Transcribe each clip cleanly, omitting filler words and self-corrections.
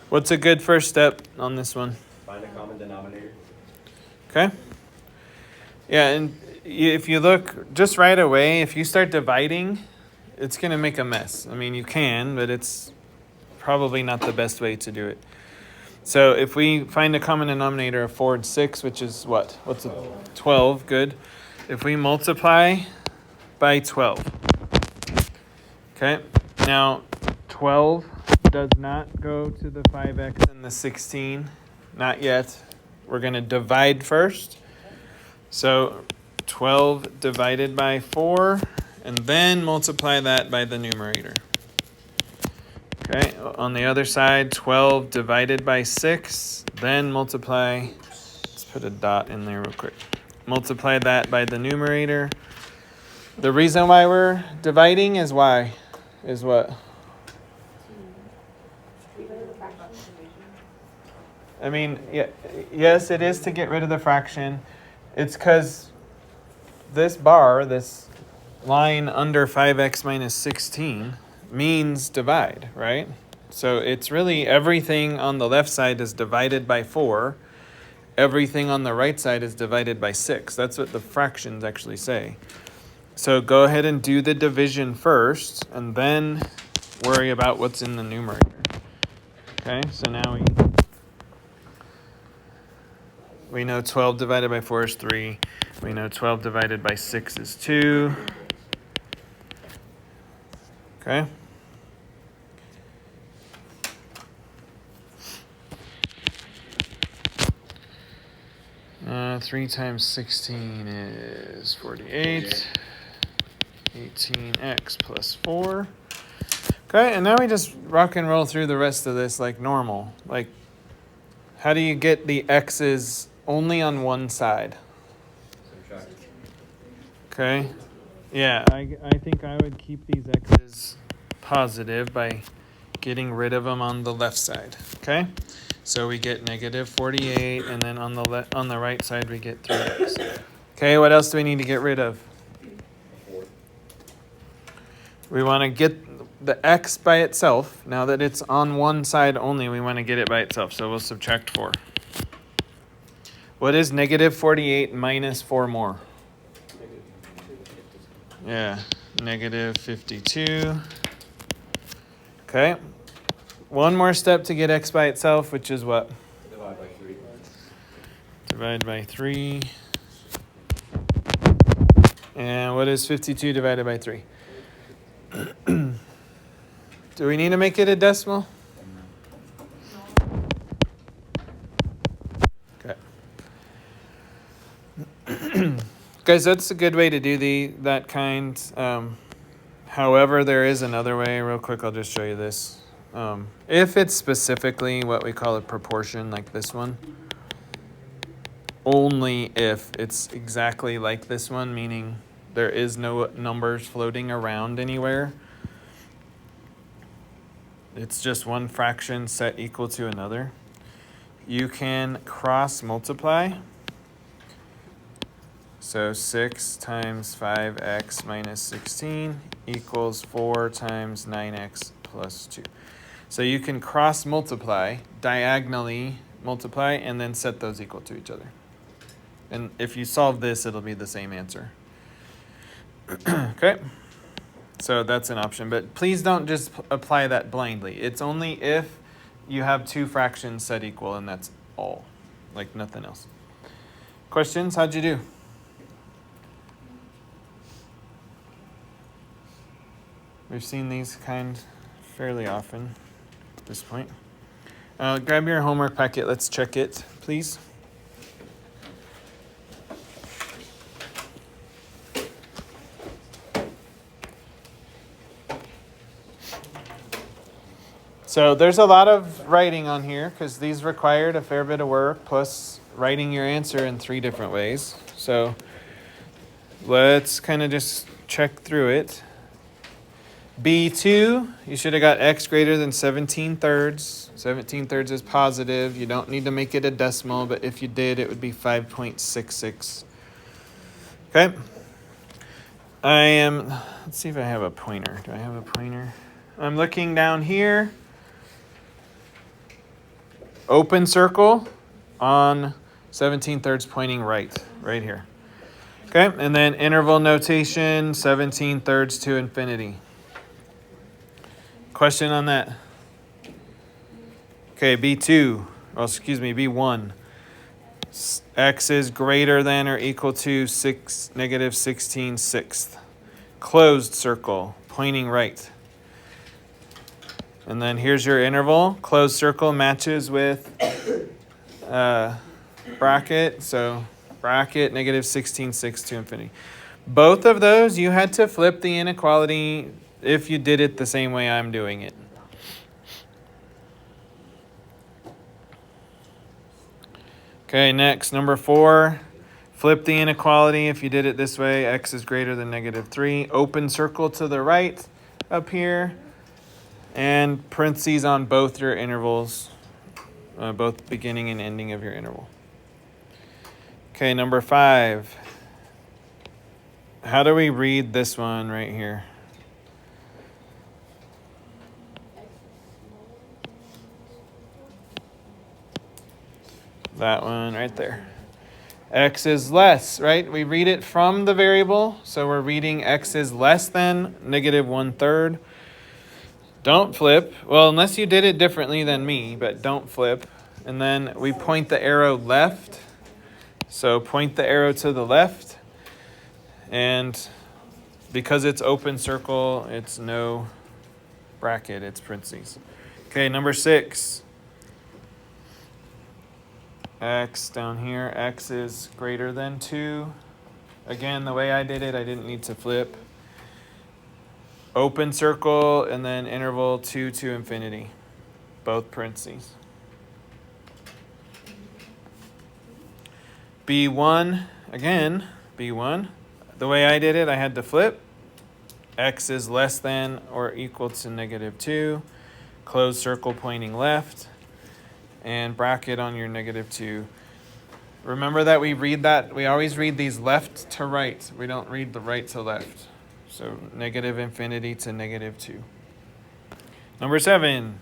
What's a good first step on this one? Find a common denominator. Okay. Yeah, and if you look just right away, if you start dividing, it's going to make a mess. I mean, you can, but it's probably not the best way to do it. So if we find a common denominator of 4 and 6, which is what? What's a 12? Good. If we multiply by 12. Okay. Now, 12 does not go to the 5x and the 16. Not yet. We're going to divide first. So 12 divided by 4, and then multiply that by the numerator. Okay, on the other side, 12 divided by 6, then multiply, let's put a dot in there real quick. Multiply that by the numerator. The reason why we're dividing is why? Is what? I mean, yes, it is to get rid of the fraction. It's because this bar, this line under 5x minus 16, means divide, right? So it's really everything on the left side is divided by 4. Everything on the right side is divided by 6. That's what the fractions actually say. So go ahead and do the division first, and then worry about what's in the numerator. Okay, so now we know 12 divided by 4 is 3. We know 12 divided by 6 is 2. Okay. Uh, 3 times 16 is 48. 18x plus 4. Okay, and now we just rock and roll through the rest of this like normal. Like, how do you get the x's only on one side? Subtract. Okay. Yeah, I think I would keep these x's positive by getting rid of them on the left side. Okay? So we get negative 48, and then on the right side we get 3x. Okay, what else do we need to get rid of? We want to get the x by itself. Now that it's on one side only, we want to get it by itself. So we'll subtract 4. What is negative 48 minus 4 more? Yeah, negative 52. Okay. One more step to get x by itself, which is what? Divide by 3. Divide by 3. And what is 52 divided by 3? Do we need to make it a decimal? Okay. Guys, that's a good way to do that kind. However, there is another way. Real quick, I'll just show you this. If it's specifically what we call a proportion, like this one, only if it's exactly like this one, meaning there is no numbers floating around anywhere. It's just one fraction set equal to another. You can cross multiply. So 6 times 5x minus 16 equals 4 times 9x plus 2. So you can cross multiply, diagonally multiply, and then set those equal to each other. And if you solve this, it'll be the same answer. Okay? So that's an option. But please don't just apply that blindly. It's only if you have two fractions set equal, and that's all. Like nothing else. Questions? How'd you do? We've seen these kind fairly often at this point. Grab your homework packet. Let's check it, please. So there's a lot of writing on here because these required a fair bit of work, plus writing your answer in 3 different ways. So let's kind of just check through it. B2, you should have got x greater than 17 thirds. 17 thirds is positive. You don't need to make it a decimal, but if you did, it would be 5.66. Okay. Let's see if I have a pointer. Do I have a pointer? I'm looking down here. Open circle on 17/3 pointing right here. Okay, and then interval notation, 17/3 to infinity. Question on that? Okay, B2, B1. X is greater than or equal to negative 16/6. Closed circle, pointing right. And then here's your interval. Closed circle matches with bracket, so bracket, negative 16/6 to infinity. Both of those, you had to flip the inequality if you did it the same way I'm doing it. Okay, next, number 4. Flip the inequality if you did it this way. X is greater than negative 3. Open circle to the right up here. And parentheses on both your intervals, both beginning and ending of your interval. Okay, number 5. How do we read this one right here? That one right there. X is less, right? We read it from the variable, so we're reading X is less than negative 1/3. Don't flip. Well, unless you did it differently than me, but don't flip. And then we point the arrow left. So point the arrow to the left. And because it's open circle, it's no bracket, it's parentheses. Okay, number 6. X down here, X is greater than 2. Again, the way I did it, I didn't need to flip. Open circle and then interval 2 to infinity, both parentheses. B1, again, B1. The way I did it, I had to flip. X is less than or equal to negative 2. Closed circle pointing left. And bracket on your negative 2. Remember that we always read these left to right. We don't read the right to left. So negative infinity to negative 2. Number 7.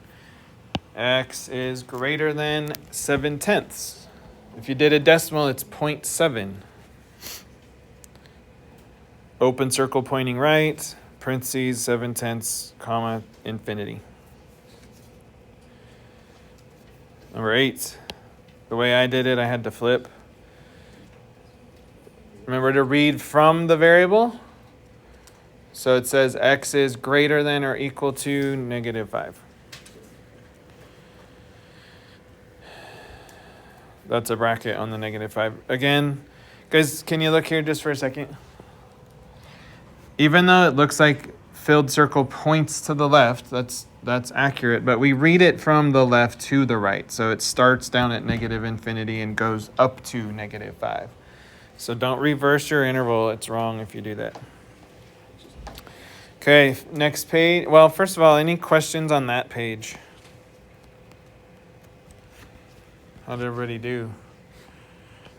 X is greater than 7/10. If you did a decimal, it's 0.7. Open circle pointing right, parentheses, 7/10, comma, infinity. Number 8. The way I did it, I had to flip. Remember to read from the variable. So it says X is greater than or equal to negative 5. That's a bracket on the negative 5. Again, guys, can you look here just for a second? Even though it looks like filled circle points to the left, that's accurate, but we read it from the left to the right. So it starts down at negative infinity and goes up to negative 5. So don't reverse your interval. It's wrong if you do that. Okay, next page. Well, first of all, any questions on that page? How did everybody do?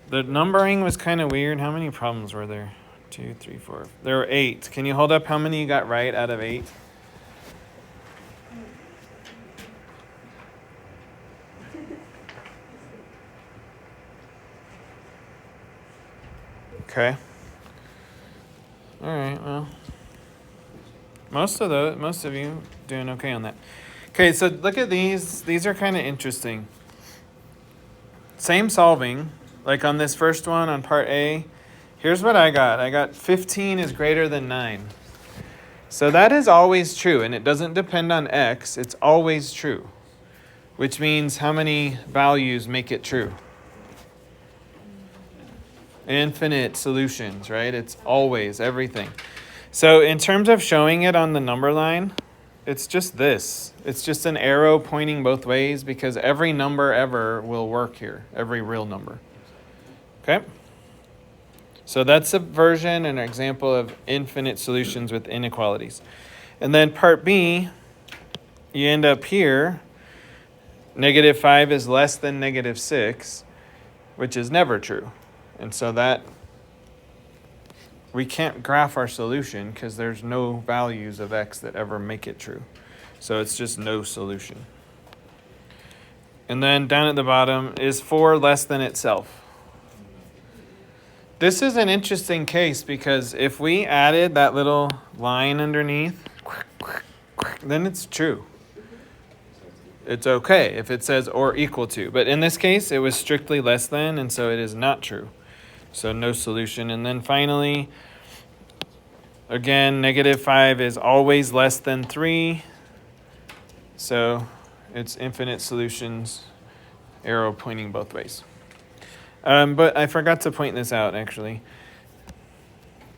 The numbering was kind of weird. How many problems were there? 2, 3, 4. There were 8. Can you hold up how many you got right out of 8? Okay. All right. Well, most of you doing okay on that. Okay, so look at these. These are kind of interesting. Same solving, like on this first one on part A. Here's what I got. I got 15 is greater than 9. So that is always true, and it doesn't depend on X. It's always true, which means how many values make it true? Infinite solutions, right? It's always everything. So in terms of showing it on the number line, it's just this. It's just an arrow pointing both ways because every number ever will work here, every real number. Okay? So that's a version, an example of infinite solutions with inequalities. And then part B, you end up here, negative 5 is less than negative 6, which is never true. And so that we can't graph our solution because there's no values of X that ever make it true. So it's just no solution. And then down at the bottom, is 4 less than itself? This is an interesting case because if we added that little line underneath, then it's true. It's okay if it says or equal to. But in this case, it was strictly less than, and so it is not true. So no solution. And then finally, again, -5 is always less than 3. So it's infinite solutions, arrow pointing both ways. But I forgot to point this out, actually.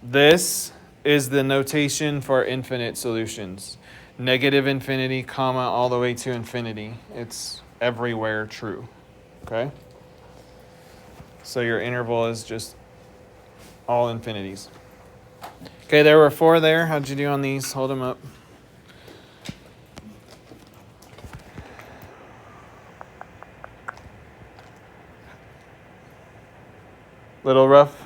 This is the notation for infinite solutions. -infinity, comma, all the way to infinity. It's everywhere true. Okay? So your interval is just all infinities. Okay, there were 4 there. How'd you do on these? Hold them up. Little rough.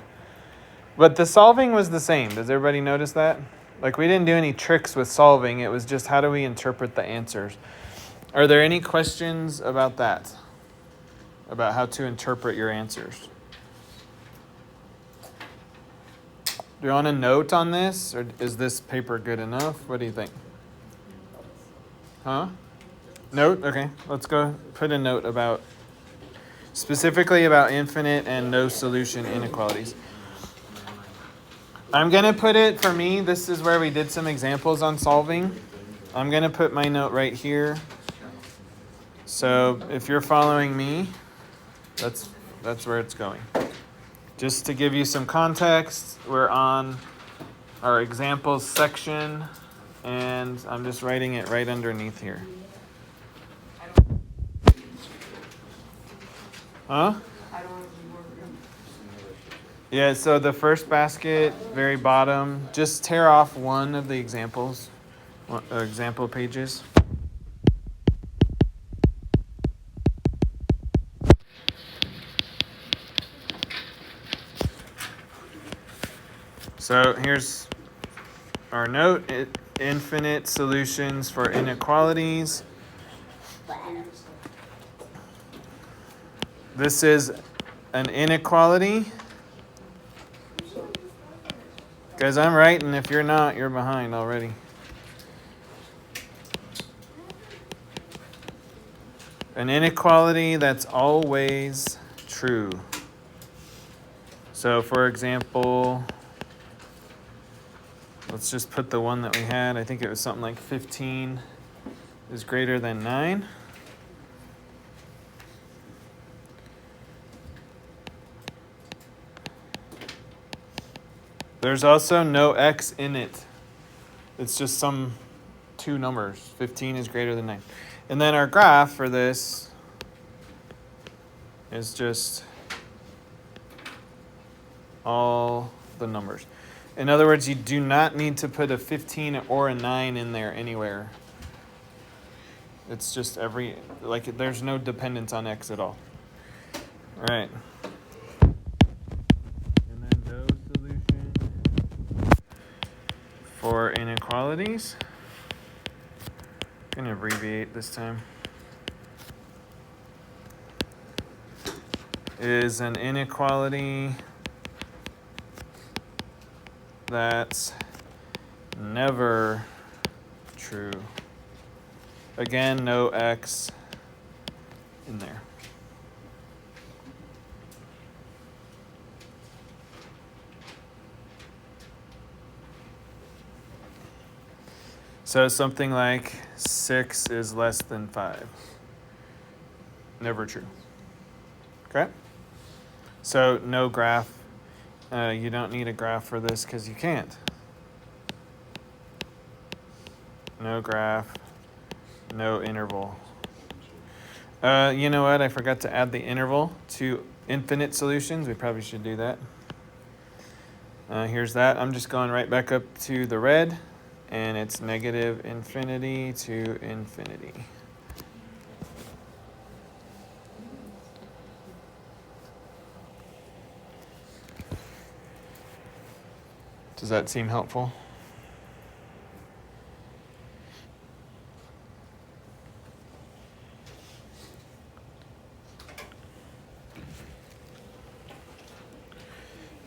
But the solving was the same. Does everybody notice that? Like, we didn't do any tricks with solving. It was just how do we interpret the answers. Are there any questions about that? About how to interpret your answers? Do you want a note on this? Or is this paper good enough? What do you think? Huh? Note? Okay. Let's go put a note about, specifically about infinite and no solution inequalities. I'm going to put it, for me, this is where we did some examples on solving. I'm going to put my note right here. So if you're following me, that's where it's going. Just to give you some context, we're on our examples section, and I'm just writing it right underneath here. Huh? Yeah, so the first basket, very bottom, just tear off one of the examples, example pages. So here's our note, infinite solutions for inequalities. This is an inequality. Guys, I'm right, and if you're not, you're behind already. An inequality that's always true. So, for example, let's just put the one that we had. I think it was something like 15 is greater than 9. There's also no x in it. It's just some 2 numbers. 15 is greater than 9. And then our graph for this is just all the numbers. In other words, you do not need to put a 15 or a 9 in there anywhere. It's just there's no dependence on x at all. All right. And then no solution for inequalities. I'm going to abbreviate this time. Is an inequality that's never true. Again, no x in there. So something like 6 is less than 5. Never true. Okay? So no graph. You don't need a graph for this because you can't. No graph. No interval. You know what? I forgot to add the interval to infinite solutions. We probably should do that. Here's that. I'm just going right back up to the red. And it's -infinity to infinity. Does that seem helpful?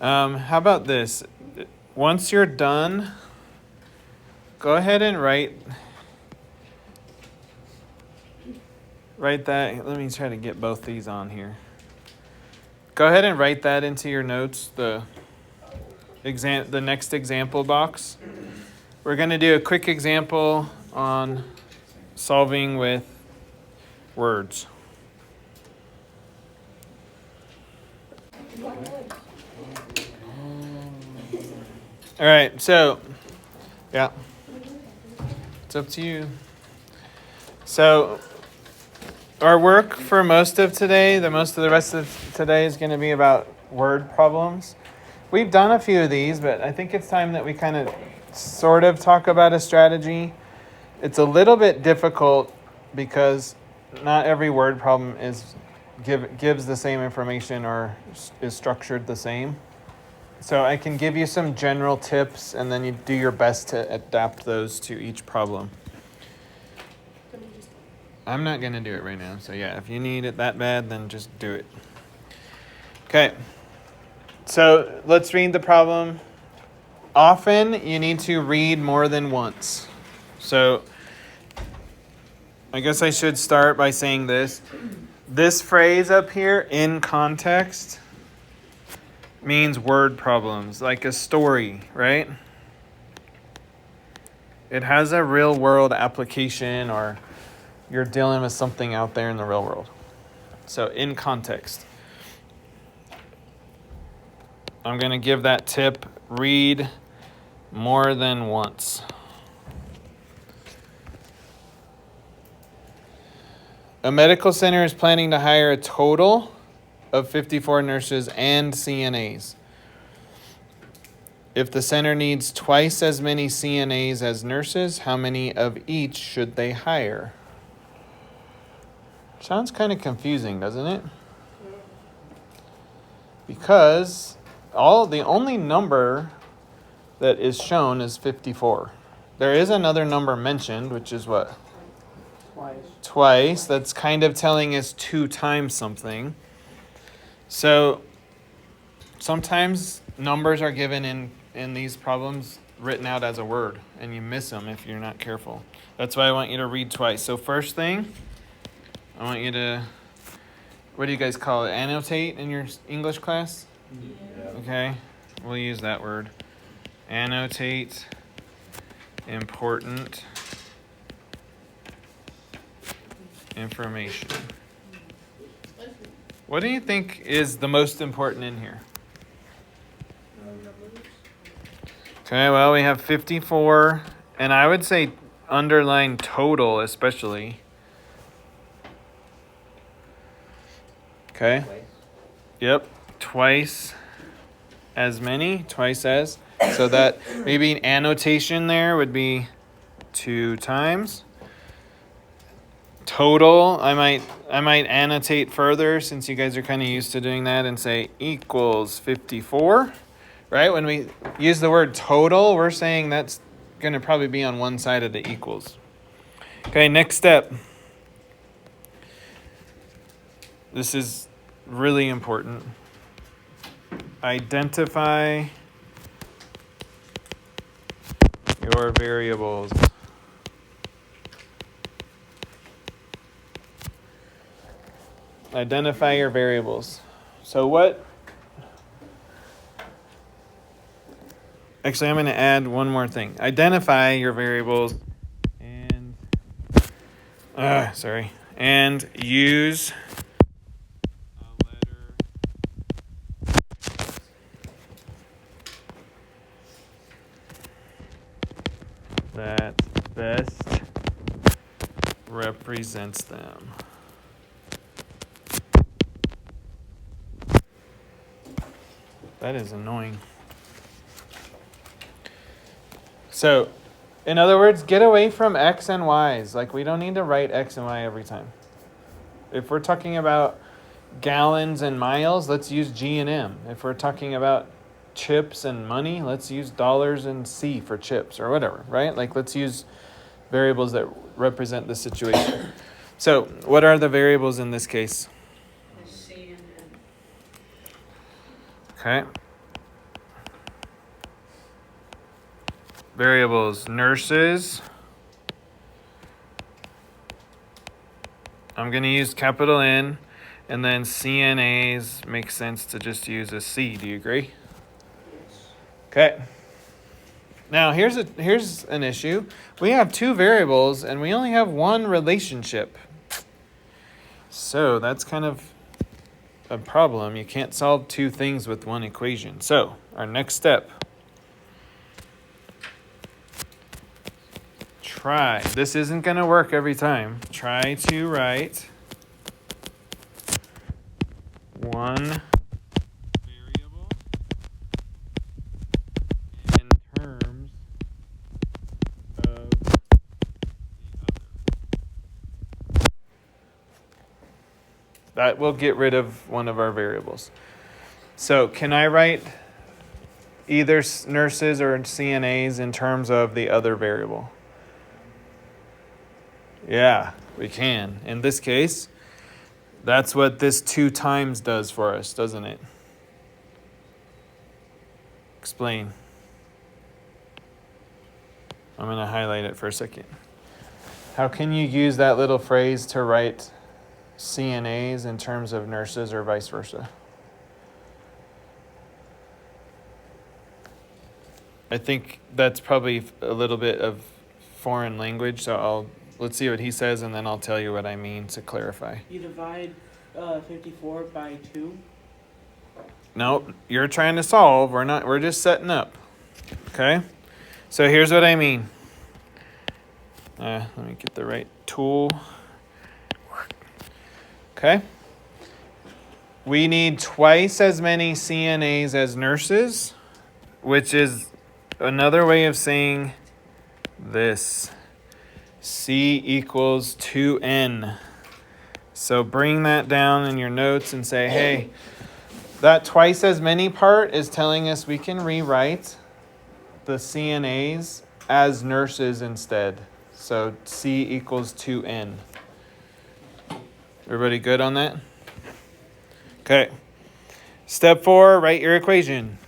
How about this? Once you're done, go ahead and write that. Let me try to get both these on here. Go ahead and write that into your notes, the next example box. We're going to do a quick example on solving with words. All right, so, yeah, it's up to you. So, our work for most of today, most of the rest of today is going to be about word problems. We've done a few of these, but I think it's time that we kind of sort of talk about a strategy. It's a little bit difficult because not every word problem gives the same information or is structured the same. So I can give you some general tips, and then you do your best to adapt those to each problem. I'm not going to do it right now. So yeah, if you need it that bad, then just do it. Okay. So let's read the problem. Often you need to read more than once. So I guess I should start by saying this. This phrase up here, in context, means word problems, like a story, right? It has a real world application, or you're dealing with something out there in the real world. So in context. I'm going to give that tip, read more than once. A medical center is planning to hire a total of 54 nurses and CNAs. If the center needs twice as many CNAs as nurses, how many of each should they hire? Sounds kind of confusing, doesn't it? Because the only number that is shown is 54. There is another number mentioned, which is what? Twice. That's kind of telling us 2 times something. So sometimes numbers are given in these problems written out as a word, and you miss them if you're not careful. That's why I want you to read twice. So first thing, I want you to, what do you guys call it? Annotate in your English class? Yeah. Okay, we'll use that word. Annotate important information. What do you think is the most important in here? Okay, well, we have 54, and I would say underline total especially. Okay. Yep, twice as many, twice as. So that maybe an annotation there would be 2 times. Total, I might annotate further, since you guys are kind of used to doing that, and say equals 54. Right? When we use the word total, we're saying that's going to probably be on one side of the equals. Okay, next step. This is really important. Identify your variables. Identify your variables. So what? Actually, I'm going to add one more thing. Identify your variables and use a letter that best represents them. That is annoying. So, in other words, get away from X and Y's. Like, we don't need to write X and Y every time. If we're talking about gallons and miles, let's use G and M. If we're talking about chips and money, let's use dollars and C for chips or whatever, right? Like, let's use variables that represent the situation. So, what are the variables in this case? C and M. Okay. variables nurses. I'm going to use capital N, and then CNAs makes sense to just use a C. Do you agree? Okay. Now here's an issue. We have two variables and we only have one relationship. So that's kind of a problem. You can't solve two things with one equation. So our next step. Try. This isn't going to work every time. Try to write one variable in terms of the other. That will get rid of one of our variables. So can I write either nurses or CNAs in terms of the other variable? Yeah, we can. In this case, that's what this 2 times does for us, doesn't it? Explain. I'm going to highlight it for a second. How can you use that little phrase to write CNAs in terms of nurses or vice versa? I think that's probably a little bit of foreign language, so let's see what he says, and then I'll tell you what I mean to clarify. You divide 54 by 2. Nope, you're trying to solve. We're just setting up. Okay? So here's what I mean. Let me get the right tool. Okay? We need twice as many CNAs as nurses, which is another way of saying this. C equals 2N. So bring that down in your notes and say, hey, that twice as many part is telling us we can rewrite the CNAs as nurses instead. So C equals 2N. Everybody good on that? Okay. Step 4, write your equation.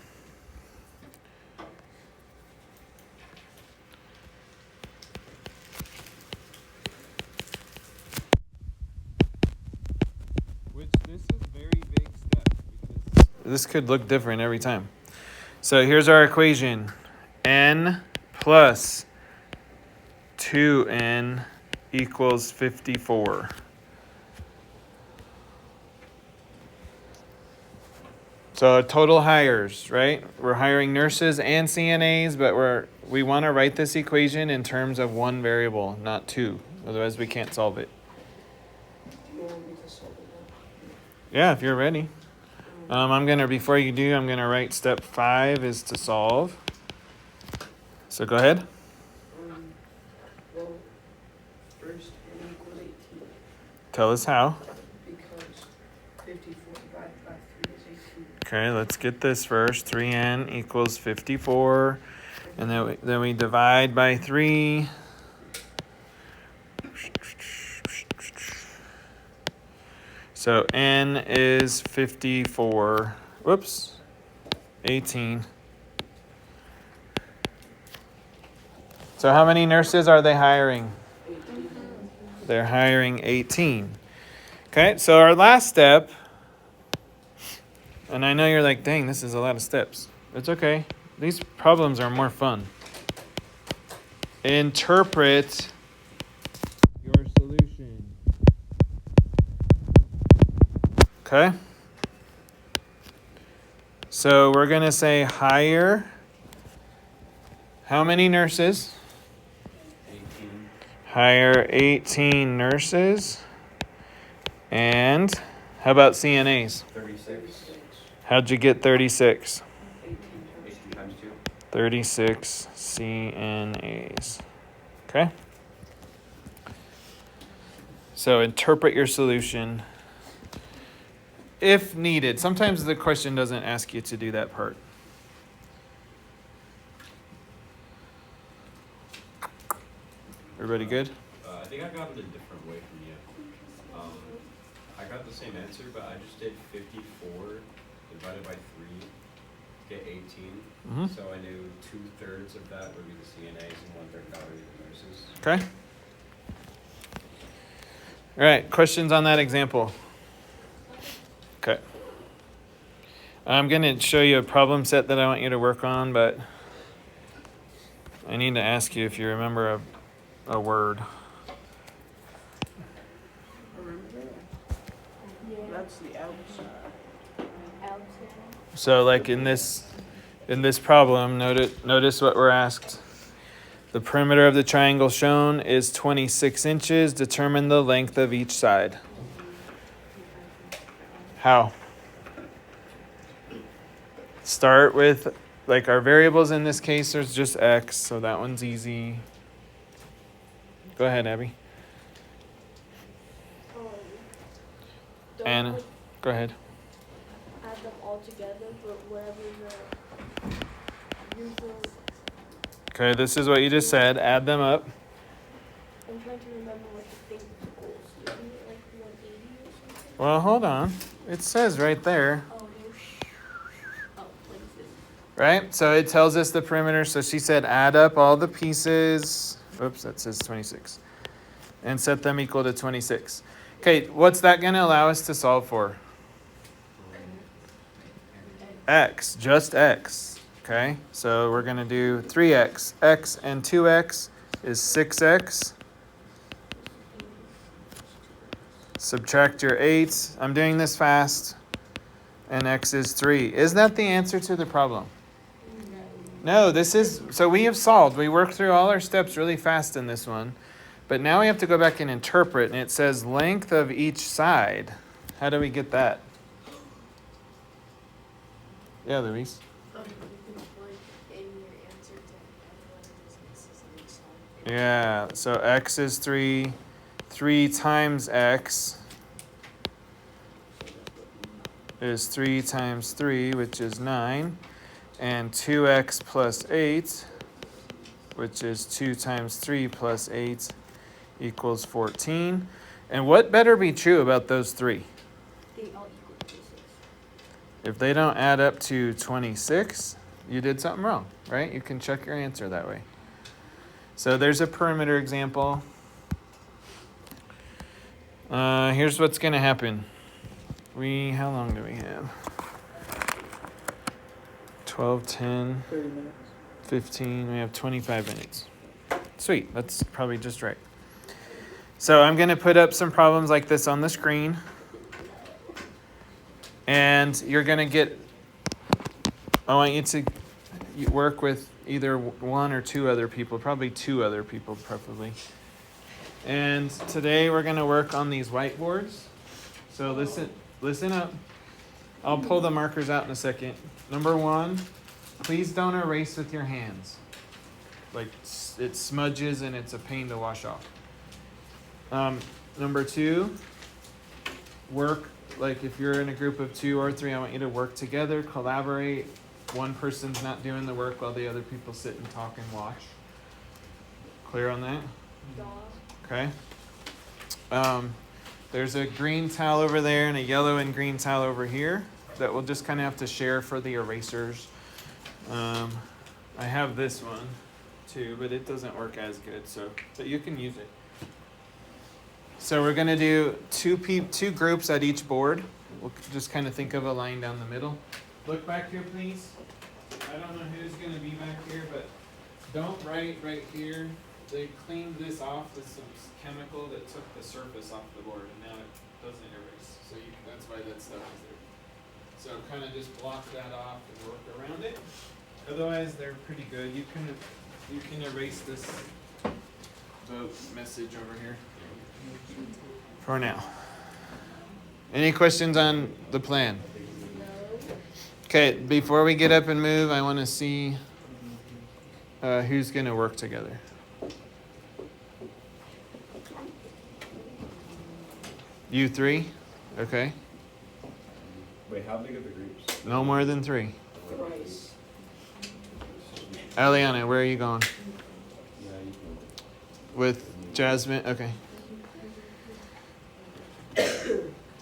This is a very big step because this could look different every time. So here's our equation. N plus 2N equals 54. So total hires, right? We're hiring nurses and CNAs, but we want to write this equation in terms of one variable, not two. Otherwise we can't solve it. Yeah, if you're ready. Before you do, I'm gonna write step 5 is to solve. So go ahead. Well, first N equals 18. Tell us how. Because 54 divided by 3 is 18. Okay, let's get this first. 3N equals 54. And then we divide by 3. So N is 54. Whoops. 18. So how many nurses are they hiring? 18. They're hiring 18. Okay, so our last step, and I know you're like, dang, this is a lot of steps. It's okay. These problems are more fun. Interpret your solution. Okay? So we're going to say hire how many nurses? 18. Hire 18 nurses. And how about CNAs? 36. How'd you get 36? 18 18 times 2. 36 CNAs. Okay? So interpret your solution if needed. Sometimes the question doesn't ask you to do that part. Everybody good? I think I got it a different way from you. I got the same answer, but I just did 54 divided by 3 get 18. Mhm. So I knew 2/3 of that would be the CNAs and 1/3 probably the nurses. Okay. All right. Questions on that example? Okay. I'm going to show you a problem set that I want you to work on, but I need to ask you if you remember a word. Remember that? That's the outside. So, like in this problem, notice what we're asked. The perimeter of the triangle shown is 26 inches. Determine the length of each side. How? Start with, like, our variables in this case, there's just x, so that one's easy. Go ahead, Abby. Anna, go ahead. Add them all together, but whatever the usual. Okay, this is what you just said. Add them up. I'm trying to remember what the thing equals. Isn't it like 180 or something? Well, hold on. It says right there, Oh, like this. right? So it tells us the perimeter. So she said add up all the pieces. Oops, that says 26. And set them equal to 26. Okay, what's that going to allow us to solve for? X, just x. Okay, so we're going to do 3x. X and 2x is 6x. Subtract your 8. I'm doing this fast. And x is 3. Is that the answer to the problem? No, this is, so we have solved. We worked through all our steps really fast in this one. But now we have to go back and interpret, and it says length of each side. How do we get that? Yeah, Luis. Yeah, so x is 3. 3 times x is 3 times 3, which is 9. And 2x plus 8, which is 2 times 3 plus 8, equals 14. And what better be true about those three? They all equal 26. If they don't add up to 26, you did something wrong, right? You can check your answer that way. So there's a perimeter example. Here's what's going to happen. How long do we have? 12, 10, 30 minutes. 15, we have 25 minutes. Sweet, that's probably just right. So I'm going to put up some problems like this on the screen. And you're going to get, I want you to work with either one or two other people, probably two other people preferably. And today we're going to work on these whiteboards. So listen up. I'll pull the markers out in a second. Number 1, please don't erase with your hands. Like it smudges and it's a pain to wash off. Number 2, work, like if you're in a group of 2 or 3, I want you to work together, collaborate. One person's not doing the work while the other people sit and talk and watch. Clear on that? Okay. There's a green towel over there and a yellow and green towel over here that we'll just kind of have to share for the erasers. I have this one too, but it doesn't work as good, but you can use it. So we're going to do two groups at each board. We'll just kind of think of a line down the middle. Look back here, please. I don't know who's going to be back here, but don't write right here. They cleaned this off with some chemical that took the surface off the board, and now it doesn't erase. So that's why that stuff is there. So kind of just block that off and work around it. Otherwise, they're pretty good. You can erase this vote message over here for now. Any questions on the plan? Okay, before we get up and move, I want to see who's going to work together. You 3? Okay. Wait, how big are the groups? No more than 3. Thrice. Aliana, where are you going? Yeah, you can. With Jasmine? Okay.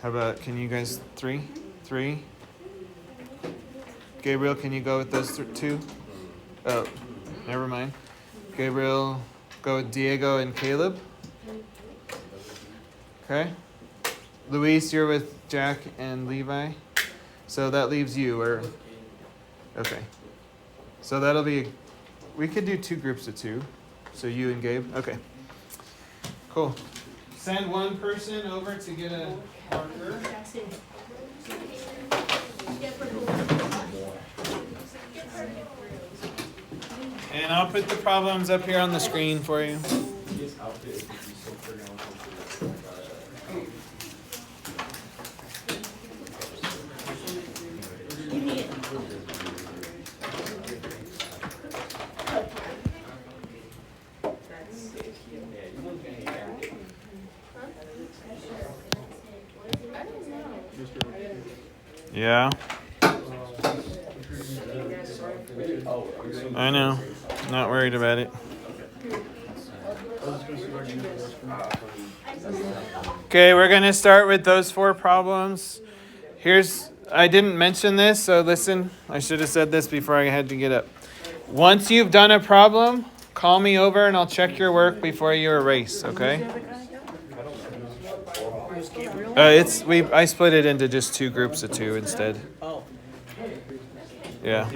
How about, can you guys 3? 3? Gabriel, can you go with those two? Oh, never mind. Gabriel, go with Diego and Caleb. Okay. Luis, you're with Jack and Levi. So that leaves you, or okay. So that'll be. We could do 2 groups of 2. So you and Gabe. Okay. Cool. Send one person over to get a marker. And I'll put the problems up here on the screen for you. Yeah. I know. Not worried about it. Okay, we're going to start with those 4 problems. I didn't mention this, so listen. I should have said this before I had to get up. Once you've done a problem, call me over and I'll check your work before you erase, okay? I split it into just 2 groups of 2 instead. Oh. Yeah.